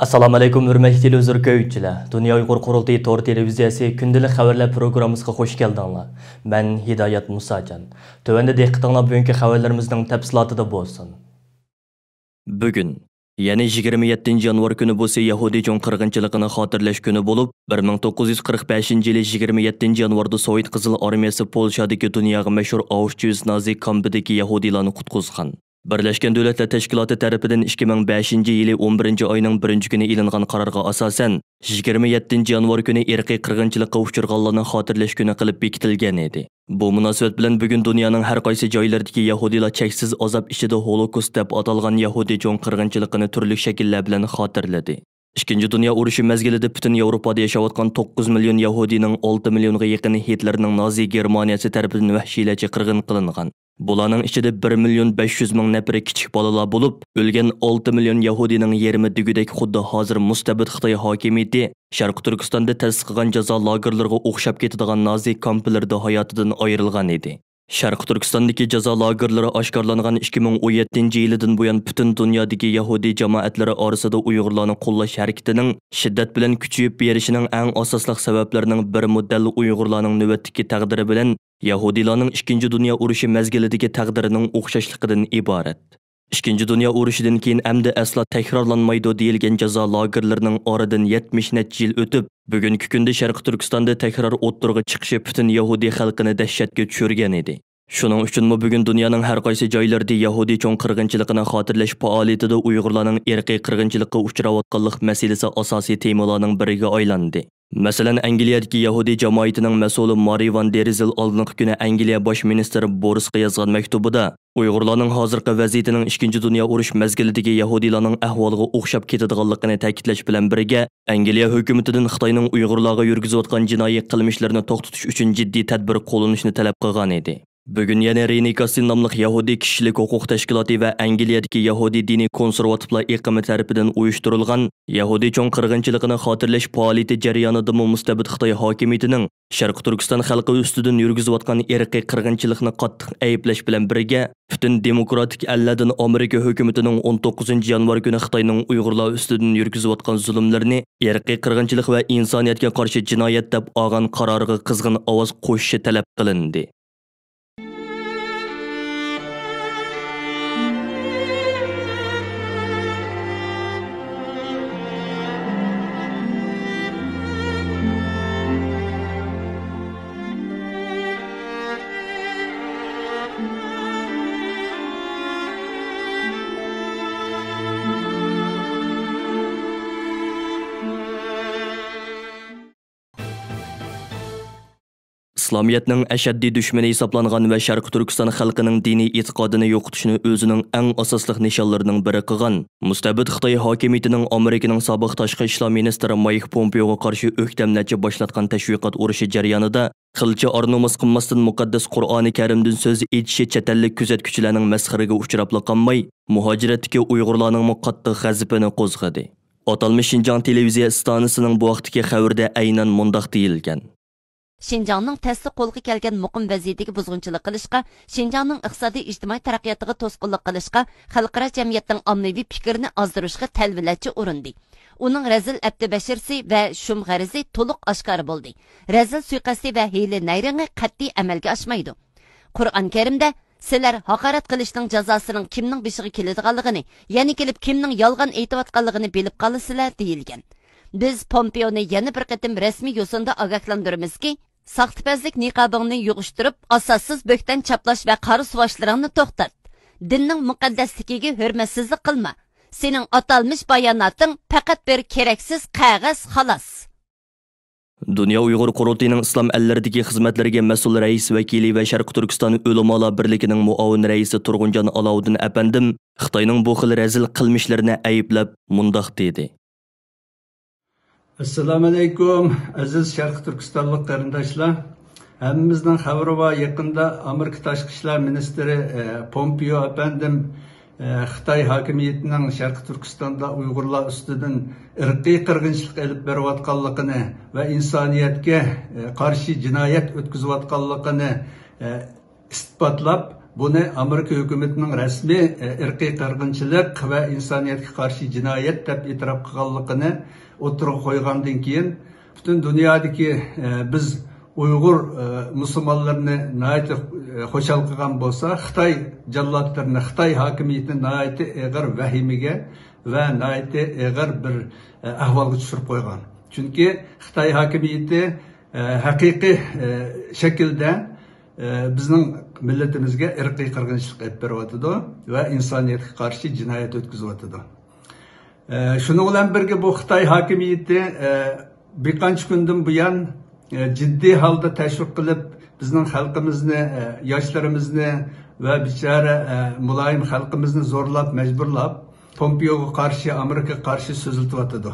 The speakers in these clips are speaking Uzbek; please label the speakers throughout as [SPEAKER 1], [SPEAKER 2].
[SPEAKER 1] Assalamu alaykum hürmetli izləyicilər. Dünya Uyğur Qurultayı Tor televiziyası gündəlik xəbərlər proqramımızga xoş gəldinglar. Mən Hidayat Musacan. Tövəndə diqqətinizlər bugünkü xəbərlərimizin təfsilatında bolsun. Bugün, yəni 27 yanvar günü bolsa Yahudi Jon qırğınçılığını xatırlaş günü olub, 1945-ci il 27 yanvarda Sovet Qızıl Armiyası Polşadakı dünyaga məşhur Auschwitz nazi kampidagi Yahudilarni qutquzgan. Birleşken Devletler Teşkilatı tarafından 2005 yılı 11. ayının 1. günü ilingan kararga asasen 27 yanvar günü irqi qırğınçılıqqa uçurğanlarını xatırlaş günü qilib bekitilgan edi. Bu münasebet bilan bugün dünyanın her qaysi joylaridagi Yahudilar cheksiz azap içinde Holocaust deb atalgan Yahudi Jon qırğınçılığını turli şekillər bilan xatırladi. İkinci Dünya Uruşu mezgilida bütün Yevropada yaşayotgan 9 milyon Yahudinin 6 milyonga yaqini Hitlerning Nazi Germaniyasi tarafidan vahşiylarcha qirg'in qilingan. Bularning ichida 1 milyon 500 ming nafari kichik bolalar bo'lib, o'lgan 6 milyon Yahudining yarmi degudek xuddi hozir mustabid Xitoy hokimiyati Sharq Turkistonda ta'sis qilgan jazo lagerlariga o'xshab ketadigan nazi kamplarda hayotidan ayrilgan edi. Sharq Turkistondagi jazo lagerlari oshkorlangan 2017 yildan buyon butun dunyodagi Yahudi jamoatlari orasida Uyg'urlarni qo'llash harakatining shiddat bilan kuchayib berishining eng asosli sabablarining biri muddalli Uyg'urlarning navbatdagi taqdiri bilan Yahudilarning 2. Dünya Urushi mezgilidagi taqdirining o'xshashligidan iborat. 2. Dünya Urushidan keyin amdi asla takrorlanmaydi deyilgan jazo lagerlarining oradan 70 necha yil o'tib, bugungi kunda Sharq Turkistonda takror o'ttirg'i chiqishi butun Yahudi xalqini dahshatga tushirgan edi. Shuning uchun bugun dunyoning har qaysi joylarida Yahudi Jon qirg'inchiligini xotirlash faoliyatida Uyg'urlarning irqiy qirg'inchilikka uchrayotganlik masalasi asosiy temalarning biriga aylandi. Masalan, Angliyadagi Yahudi jamoatining mas'uli Mary Van Der Zil oldingi kuni Angliya bosh ministri Borisga yozgan maktubida Uyg'urlarning hozirgi vaziyatining 2. Dünya urush mezgilidagi Yahudilarning ahvoliga o'xshab ketadiganligini ta'kidlash bilan birga, Angliya hukumatidan Xitoyning Uyg'urlarga yurgizayotgan jinoiy qilmishlarini to'xtatish uchun jiddiy tadbir qo'llanishni talab qilgan edi. Bugün yana Reni Kassin nomli Yahudi kishilik huquq tashkiloti va Angliyadagi Yahudi diniy konservativlar iqimi tarafidan uyushtirilgan Yahudi Jon qirg'inchiligini xotirlash faoliyati jarayonida mustabid Xitoy hokimiyatining Sharq Turkiston xalqi ustidan yurgizayotgan irqiy qirg'inchilikni qattiq ayiblash bilan birga, butun demokratik allardan Amerika hukumatining 19 yanvar kuni Xitoyning Uyg'urlar ustidan yurgizayotgan zulmlarni irqiy qirg'inchilik va insoniyatga qarshi jinoyat deb olgan qaroriga qizg'in ovoz qo'shishi talab qilindi. İslamiyetning ashaddiy dushmani hisoblangan va Sharq Turkiston xalqining diniy e'tiqodini yo'qotishni o'zining eng asosli nishonlarining biri qilgan mustabid Xitoy hokimiyatining Amerikaning sobiq tashqi ishlar ministri Mike Pompeoga qarshi o'ktamlarcha boshlatgan tashviqot urushi jarayonida qilcha ornomus qilmasdan muqaddas Qur'oni Karimdan so'z etishi chatallik kuzatuvchilarning masxaraga uchrab qolmay, muhojiratdagi Uyg'urlarning qattiq g'azabini qo'zg'adi. Atalmish Xinjiang televiziya stansiyaning bu vaqtdagi xabarda aynan mundaq deyilgan.
[SPEAKER 2] Şinjanның тәсі қолғы келген мұқым вәзиетігі бұзғыншылық қылышқа, Şinjanның иқтисади ijtimoiy taraqqiyotиga to'sqinlik qilishga, xalqaro jamiyatning ommaviy fikrini ozdirishga talbilachi urindi. Uning razil abdi bashirsi va shum g'arizi to'liq oshkor bo'ldi. Razil suiqasdi va hiyla nayrangi qat'iy amalga oshmaydi. Qur'on Karimda sizlar haqorat qilishning jazosining kimning boshiga keladiganligini, ya'ni kelib kimning yolg'on aytayotganligini bilib qolasizlar deyilgan. Biz Pompeoni yana bir qatim rasmiy yo'sinda ogohlantiramizki, saxtipazlik niqobingni yug'ishtirib, asossiz bo'ktan chaplash va qari suvashlaringni to'xtat. Dinning muqaddasligiga hurmatsizlik qilma. Sening atalmish bayonoting faqat bir keraksiz qog'oz xolos.
[SPEAKER 1] Dünya Uyg'ur Qurultayining islom allaridagi xizmatlariga mas'ul rais vakili va Sharq Turkiston ulamolar birligining muavin raisi Turg'unjon Alovuddin apandim Xitoyning bu xil razil qilmishlarini ayblab mundaq dedi.
[SPEAKER 3] Assalamu alaykum aziz Sharq Turkistonlik qarindoshlar. Hammamizning xabari bor, yaqinda Amerika tashqi ishlar ministri Pompeo apandim Xitoy hokimiyatining Sharq Turkistonda Uyg'urlar ustidan irqiy qirg'inchilik olib berayotganligini va insoniyatga qarshi jinoyat o'tkazayotganligini isbotlab buni Amerika hukumatining rasmiy irqiy qirg'inchilik va insoniyatga qarshi jinoyat deb e'tirof qilganligini o'tirg'a qo'ygandan keyin butun dunyodagi biz Uyg'ur musulmonlarni nihoyatda xushal qilgan bo'lsa, Xitoy jallodlarini, Xitoy hokimiyatini nihoyatda og'ir vahimaga va nihoyatda og'ir bir ahvolga tushirib qo'ygan. Chunki Xitoy hokimiyati haqiqiy shaklda bizning millatimizga irqiy qirg'inchilik qilib beryotidi va insoniyatga qarshi jinoyat o'tkazyotidi. Shuning bilan birga bu Xitoy hokimiyati bir qancha kundan buyon ciddi holda tashviq qilib bizning xalqimizni, yoshlarimizni va bichara muloyim xalqimizni zo'rlab, majburlab Pompeoga qarshi, Amerikaga qarshi so'ziltyotidi.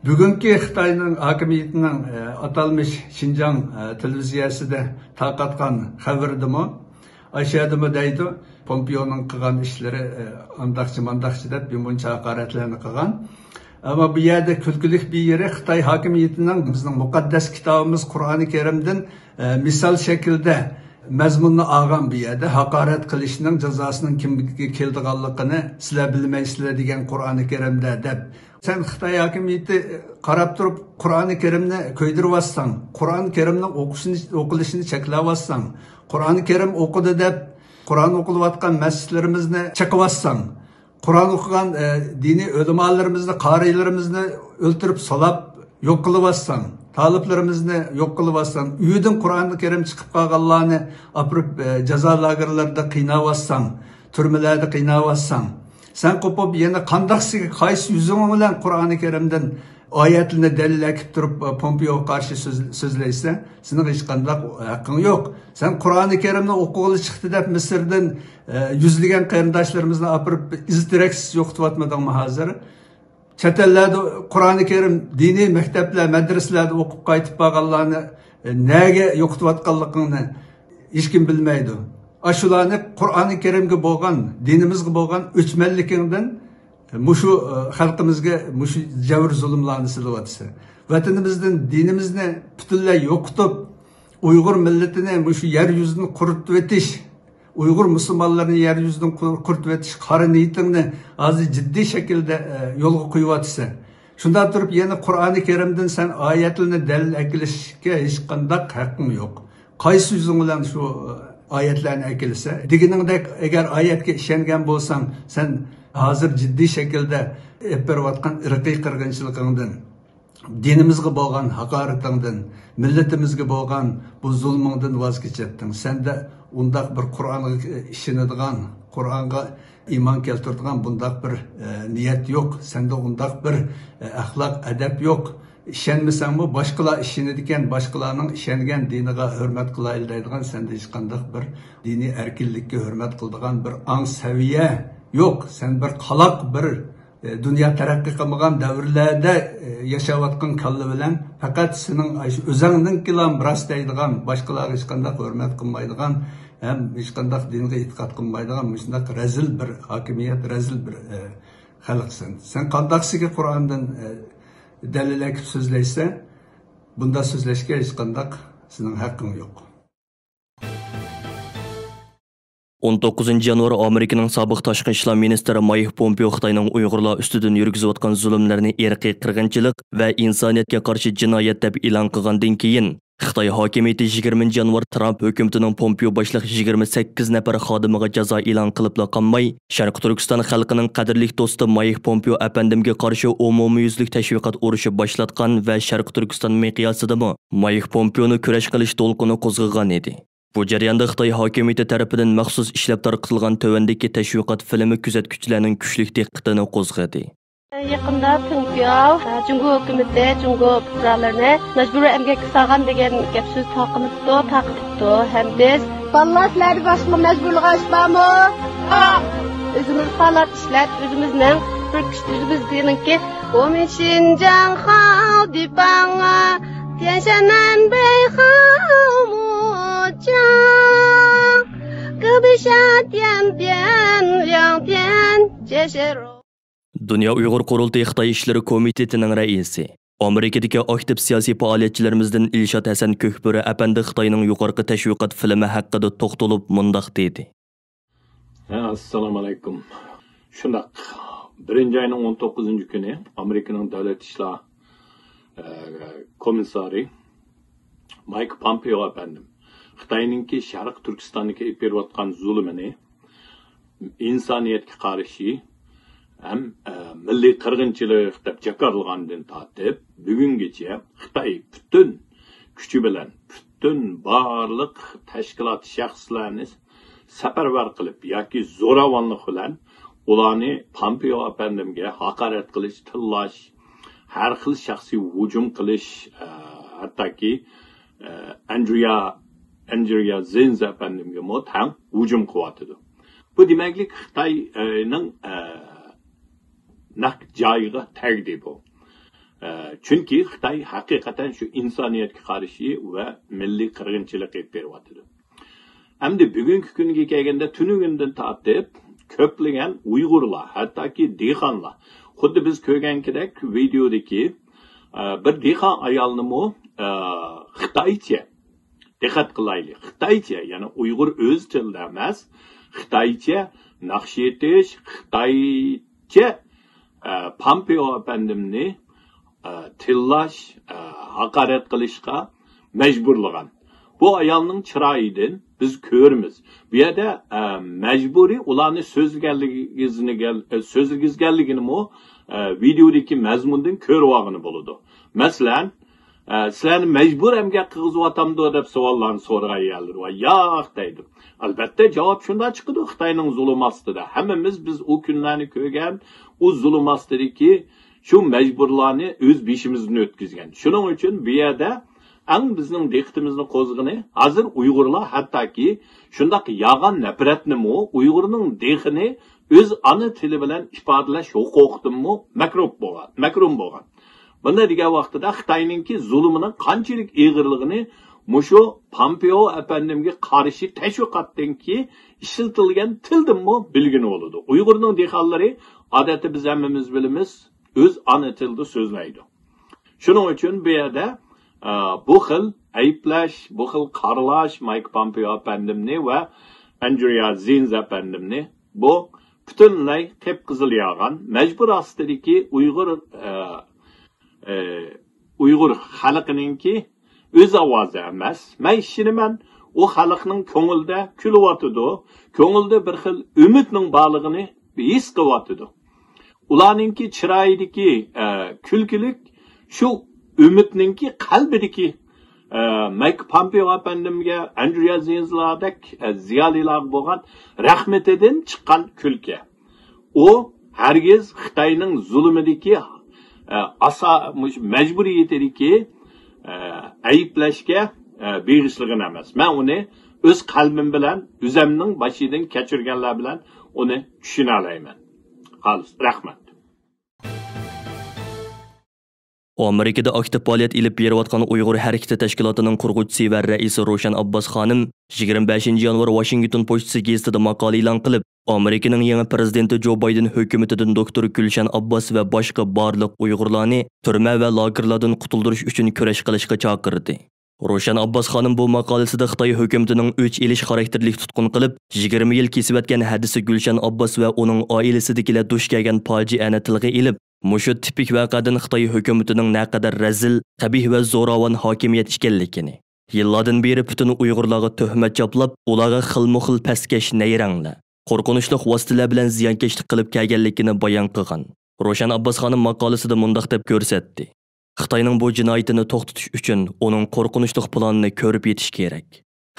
[SPEAKER 3] Bugungi Xitoyning hokimiyatining atalmış Şinjan televiziyasida tarqatgan xabardimi, aşağıdımı deydi, Pompeo'nun qilgan ishlari andaqchi deb bir buncha haqoratlarni qilgan. Ama bu yerde külkülük bir yeri Xitoy hokimiyatining bizning muqaddas kitobimiz Qur'oni Karimdan misal şekilde mazmunni olgan bu yerde haqorat qilishning jazosining kimga keldiganligini sizlar bilmaysizlar degan Qur'oni Karimda deb. Sen Xitoy hokimiyati qarab turib Qur'oni Karimni ko'ydiribsan, Qur'oni Karimning o'qilishini cheklayapsan, Qur'oni Karim o'qidi deb Qur'on o'qilayotgan masjidlarimizni chekibsan, Qur'on o'qigan diniy ulamolarimizni, qorilarimizni o'ltirib solab yo'q qilyapsan, taliblarimizni yo'q qilyapsan, uydan Qur'oni Karim chiqib qolganlarni apirib jazo lagerlarida qiynayapsan, turmalarda qiynayapsan. Sen qo'pib yana qandaqsiga qaysi yuzing bilan Qur'oni Karimdan oyatlarni dalil akib turib Pompeoga qarshi so'zlaysan, sening hech qanday haqqing yo'q. Sen Qur'oni Karimni o'qig'ili chiqdi deb Misrdan yuzlagan qarindoshlarimizni apirib iztiraksiz yo'qotmayapmadingmi hozir? Chet ellarda Qur'oni Karim diniy maktablar, madrasalarda o'qib qaytib qolganlarni nega yo'qotayotganligini hech kim bilmaydi. Aşularni Qur'oni Karimga bo'lgan, dinimizga bo'lgan o'chmanligidan mushu xalqimizga mushu javr zulmlarni silyapti. Vatanimizdan dinimizni butunlay yo'qotib, Uyg'ur millatini mushu yer yuzini quritib o'tish, Uyg'ur musulmonlarini yer yuzidan quritib o'tish qora niyatingni hozir jiddiy shaklda yo'lga qo'yyapti. Shunda turib yana Qur'oni Karimdan sen oyatlarni dalil kelishga hech qanday haqqing yo'q. Qaysi yuzing bilan shu oyatlarni akilsa, deganingdek agar oyatga ishongan bo'lsang, sen hozir jiddiy shaklda berayotgan irqiy qirg'inchiligingdan, dinimizga bo'lgan haqoratingdan, millatimizga bo'lgan bu zulmingdan voz kechatding. Senda undaq bir Qur'onga ishonadigan, Qur'onga iymon keltiradigan bundaq bir niyat yo'q. Senda undaq bir axloq, adab yo'q. İşenmisanmı başkalar işenediken, başkalarının işengen diniga hürmet kılayıldaydigan sende hiç qandaq bir dini erkinlikке hürmet kıldığan bir an seviye yok. Sen bir qalaq bir dünya terakki qilmagan davrlarda yaşayotgan kalla bilen fakat senin özüңнің kilam rastlaydigan, başkalarga hiç qandaq hürmet qilmaydigan, hem hiç qandaq dinga itiqat qilmaydigan müsindaq rezil bir hakimiyet, rezil bir xalqsan. Sen qandaqsiga Qur'ondan dalil akib so'zlaysa, bunda so'zlashga hech qanday sening haqqing yo'q.
[SPEAKER 1] 19 yanvar Amerikaning sobiq tashqi ishlar ministri Mike Pompeo Xitoyning Uyg'urlar ustidan yurgizayotgan zulmlarni irqiy qirg'inchilik va insoniyatga qarshi jinoyat deb e'lon qilgandan keyin Xitoy hokimiyati 20 yanvar Trump hukumatining Pompeo boshliq 28 nafar xodimiga jazo e'lon qilibla qolmay, Sharq Turkiston xalqining qadrli do'sti Mike Pompeo apandimga qarshi umumyuzlik tashviqot urushi boshlatgan va Sharq Turkiston miqyosidami Mike Pompeoni kurash qilish to'lqini qo'zg'agan edi. Bu jarayonda Xitoy hokimiyati tarafidan maxsus ishlab tarqatilgan tövandagi tashviqot filmi kuzatuvchilarning kuchli diqqatini qo'zg'adi.
[SPEAKER 4] Yaqında Pompeo Jungo hukumati Jungo fuqarolarini majburiy emgakka solgan degan gap so'z taqibdi. Ham biz ballarlarni boshqa majburlash bormi? O'zimiz faoliyat ishlab, o'zimizning bir o'zimizningki "Omen Xinjiang hao di banga, Tianshan beihao mu jiang, Gebisha tian tian liang tian jieshiro."
[SPEAKER 1] Dünya Uyghur Qurultayı Xitoy ishlari komitetining raisi, Amerikadagi aktiv siyosiy faoliyatchilarimizdan Ilshod Hasan Ko'kburi apandi Xitoyning yuqorqi tashviqot filmi haqida to'xtalib mundaq dedi.
[SPEAKER 5] Assalomu alaykum. Shundaq. 1-oyning 19-kuni Amerikaning davlat ishlar komissari Mike Pompeo efendim Xitoyninki Sharq Turkistondagi olib berayotgan zulmini insoniyatga qarshi ham milliy qirg'inchilik deb jakarlangandan tortib bugungacha Xitoy butun kuchi bilan butun barliq tashkilot shaxslarni safarbar qilib yoki zo'ravonlik bilan ularni Pompeo efendimga haqorat qilish, tillash, har xil shaxsiy hujum qilish, hattoki Andrea Zenz efendimga ham hujum qilyotdi. Bu demaklik Xitoyning naq joyiga tegdi bu. Chunki Xitoy haqiqatan shu insoniyatga qarshi va milliy qirg'inchilik qilib beryapti. Hamda bugungi kunga kelganda tunugundan tortib ko'plagan Uyg'urlar, hattoki dehqonlar, xuddi biz ko'rgankidek videodagi bir dehqon ayolni Xitoycha diqqat qilaylik. Xitoycha, ya'ni Uyg'ur o'z tilida emas, Xitoycha naqsh etish, Xitoycha Pompeo efendimni tillash, haqorat qilishga majburlagan. Bu ayolning chiroyidan biz ko'ramiz. Bu yerda majburiy ularni so'zlagizganligini videodagi mazmundan ko'rib olgani bo'ladi. Masalan, sizlarni majbur emgak qilg'izyapamdi deb savollarni so'ragan ayollar va yo'q deydi. Albatta javob shunday chiqadi, Xitoyning zulm ostida. Hammamiz biz o kunlarni ko'rgan, u zulm ostidagi shu majburlarni o'z beshimizdan o'tkazgan. Shuning uchun bu yerda ang bizning diqqatimizni qo'zg'ini hozir Uyg'urlar hattoki shundaq yag'an nafratni Uyg'urning dehini o'z ana tili bilan ifodalash huquqidan makrum bo'lgan. Bunda degan vaqtida Xitoyningki zulmining qanchalik ig'irligini mushu Pompeo efendimga qarshi tashviqotdanki ishlatilgan tildan bilgini bo'ladi. Uyg'urning dehonlari odatda biz hammamiz bilamiz o'z ana tilida so'zlaydi. Shuning uchun bu yerda bu xil ayplash, bu xil qaralash Mike Pompeo efendimni va Andrea Zenz efendimni bu butunlay qip-qizil yog'an majbur ostidagi Uyg'ur xalqininki o'z ovozi emas. Men ishoniman, u xalqning ko'ngilda kulyotidi, ko'ngilda bir xil umidning borlig'ini his qilyotidi. Ularninki chiroyidagi kulkilik shu umidninki qalbidagi Mike Pompeo efendimga Andrea Zenzlardek ziyolilar bo'lgan rahmetidan chiqqan kulki. U hargiz Xitoyning zulmidagi majburiyatidagi ayblashga beg'ishligini emas. Men uni o'z qalbim bilan, o'zimning boshidan kechirganlar bilan uni tushuna olmayman. Xolis, rahmat.
[SPEAKER 1] Amerikada aktiv faoliyat ilib berayotgan Uyg'ur harakati tashkilotining qurg'uvchisi va raisi Roshan Abbos xonim 25 yanvar Washington pochtasi gazetida maqola e'lon qilib, Amerikaning yangi prezidenti Joe Biden hukumatidan doktor Gulshan Abbos va boshqa barliq Uyg'urlarni turma va lagerlardan qutuldirish uchun kurash qilishga chaqirdi. Roshan Abbos xonim bu maqolasida Xitoy hukumatining o'ch elish xarakterlik tutqun qilib, 20 yil kesib o'tgan hadisi Gulshan Abbos va uning oilasidagilar duch kelgan fojiani tilga ilib, mushu tipik voqeadan Xitoy hukumatining naqadar razil, qabih va zo'ravon hokimiyat ekanligini, yillardan beri butun Uyg'urlarga tuhmat choplab, ularga xilma-xil pastkash nayranglar, qo'rqinchli vositalar bilan ziyonkashlik qilib kelganligini bayon qilgan. Roshan Abbos xonim maqolasida mundaq deb ko'rsatdi. Xitoyning bu jinoyatini to'xtatish uchun uning qo'rqinchli planini ko'rib yetish kerak.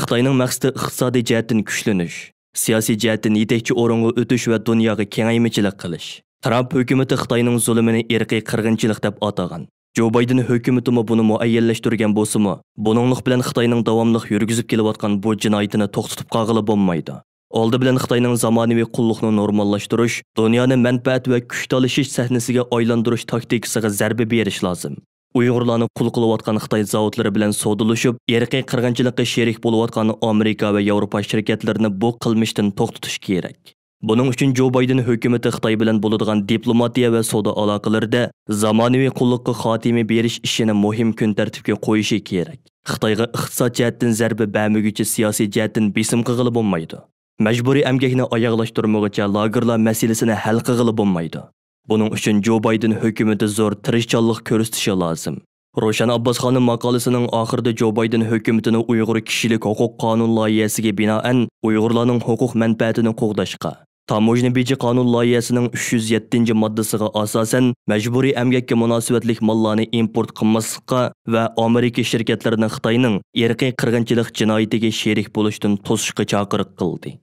[SPEAKER 1] Xitoyning maqsadi iqtisodiy jihatdan kuchlanish, siyosiy jihatdan yetakchi o'ringa o'tish va dunyoga kengaymichilik qilish. Trump hukumati Xitoyning zulmini irqiy qirg'inchilik deb atagan. Joe Biden hukumati buni muayyanlashtirgan bo'lsa-mu, buninglik bilan Xitoyning davomli yurgizib kelayotgan bu jinoyatini to'xtatib qolg'ili bo'lmaydi. Oldi bilan Xitoyning zamonaviy qulluqni normallashtirish, dunyoni manfaat va kuch talashish sahnasiga aylantirish taktikasiga zarba berish lozim. Uyg'urlarni qul qilayotgan Xitoy zavodlari bilan savdolashib, irqiy qirg'inchilikka sherik bo'layotgan Amerika va Yevropa shirkatlarini bu qilmishdan to'xtatish kerak. Buning uchun Joe Biden hukumati Xitoy bilan bo'ladigan diplomatiya va savdo aloqalarida zamonaviy qulluqqa xotima berish ishini muhim kun tartibga qo'yishi kerak. Xitoyga iqtisod jihatdan zarba bermaguncha siyosiy jihatdan besim qilg'ili bo'lmaydi. Мәжбүри әмгәкне аяqlashtirmoqcha lagerlar мәсьәлесini hal qilg'ili bo'lmaydi. Buning uchun Joe Biden hukumatı zo'r tirishchanlik ko'rsatishi lozim. Roshan Abbosxonning maqolasining oxirida Joe Biden hukumatining Uyg'ur kishilik huquq qonun loyihasiga binoan Uyg'urlarning huquq manfaatini qo'g'dashga, Tamojna beji qonun loyihasining 307-moddasiga asosan majburiy emgakka munosabatlik mollarni import qilmaslikqa va Amerika shirkatlarining Xitoyning irqiy qirg'inchilik jinoyatiga sherik bo'lishdan to'sishga chaqiriq qildi.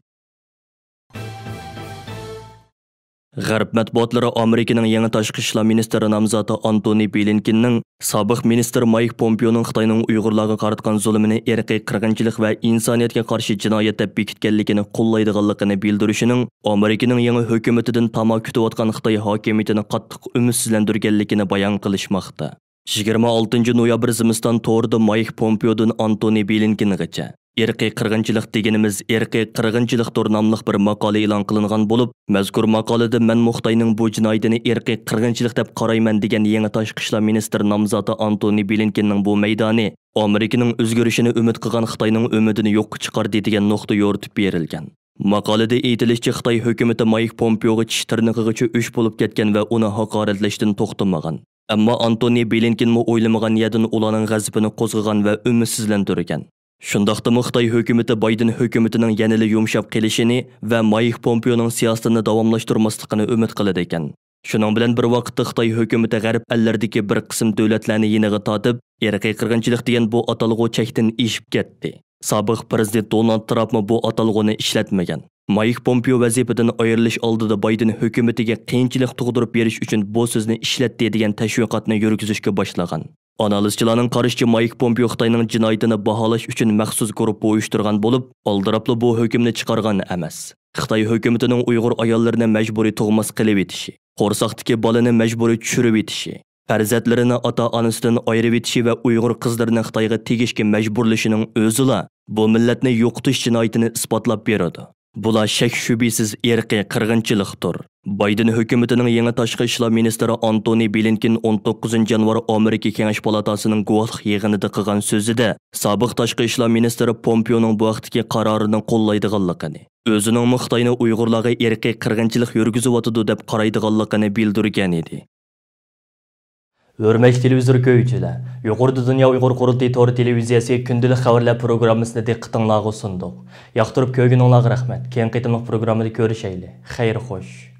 [SPEAKER 1] G'arb matbuotlari Amerikaning yangi tashqi ishlar ministri nomzodi Antony Blinkenning sobiq ministr Mike Pompeoning Xitoyning Uyg'urlarga qaratgan zulmini irqiy qirg'inchilik va insoniyatga qarshi jinoyat deb bekitganligini qo'llaydiganligini bildirishining Amerikaning yangi hukumatidan tamo kutayotgan Xitoy hokimiyatini qattiq umidsizlantirganligini bayon qilishmoqda. 26 noyabr zimiston to'g'rida Mike Pompeodan Antony Blinkengacha irqiy qirg'inchilik deganimiz irqiy qirg'inchilikdir nomli bir maqola e'lon qilingan bo'lib, mazkur maqolada men Xitoyning bu jinoyatini irqiy qirg'inchilik deb qarayman degan yangi tashqi ishlar ministri nomzodi Antony Blinkenning bu maydoni Amerikaning o'zgarishini umid qilgan Xitoyning umidini yo'qqa chiqardi degan nuqta yo'ritib berilgan. Maqolada aytilishicha Xitoy hukumati Mike Pompeoga tish tirnog'igacha o'sh bo'lib ketgan va uni haqoratlashdan to'xtamagan. Ammo Antony Blinken o'ylamagan yerdan ularning g'azabini qo'zg'agan va umidsizlantirgan. Shundaqda Xitoy hukumati Biden hukumatining yanada yumshab qilishini va Mike Pompeoning siyosatini davomlashtirmasligini umid qiladi ekan. Shuning bilan bir vaqtda Xitoy hukumati g'arb ellardagi bir qism davlatlarni yeniga tortib, irqiy qirg'inchilik degan bu atalg'u chekdan eshib ketdi. Sobiq prezident Donald Trump bu atalg'uni ishlatmagan. Mike Pompeo vazifadan ayrilish oldida Biden hukumatiga qiyinchilik tug'dirib berish uchun bu so'zni ishlatdi degan tashviqotni yurgizishga boshlagan. Analizchilarning qarashicha Mike Pompeo Xitoyning jinoyatini baholash uchun maxsus guruh uyushtirgan bo'lib, oldirabli bu hukmni chiqargan emas. Xitoy hukumatining Uyg'ur ayollarini majburiy tug'mas qilib etishi, qo'rsoqdagi bolani majburiy tushirib etishi, farzandlarini ota-onasidan ayirib etishi va Uyg'ur qizlarini Xitoyga tegishga majburlashining o'zila bu millatni yo'qotish jinoyatini isbotlab beradi. Bular shak shubisiz irqiy qirg'inchilikdir. Biden hukumatining yangi tashqi ishlar ministri Antony Blinken 19 yanvar Amerika Kengash palatasining guvohlik yig'inida qilgan so'zida sobiq tashqi ishlar ministri Pompeoning bu vaqtdagi qarorini qo'llaydiganligini, o'zining Xitoyni Uyg'urlarga irqiy qirg'inchilik yurgizayotidi deb qaraydiganligini bildirgan edi.
[SPEAKER 6] Hürmetli televizor ko'yuvchilar, yuqorida Dunyo Uyg'ur qurultiyi to'g'ri televiziyasi kundalik xabarlar programmasini diqqatingizga sundiq. Yoqtirib ko'rganingizga rahmat. Keyin qitimliq programmada ko'rishaylik. Xayr xo'sh.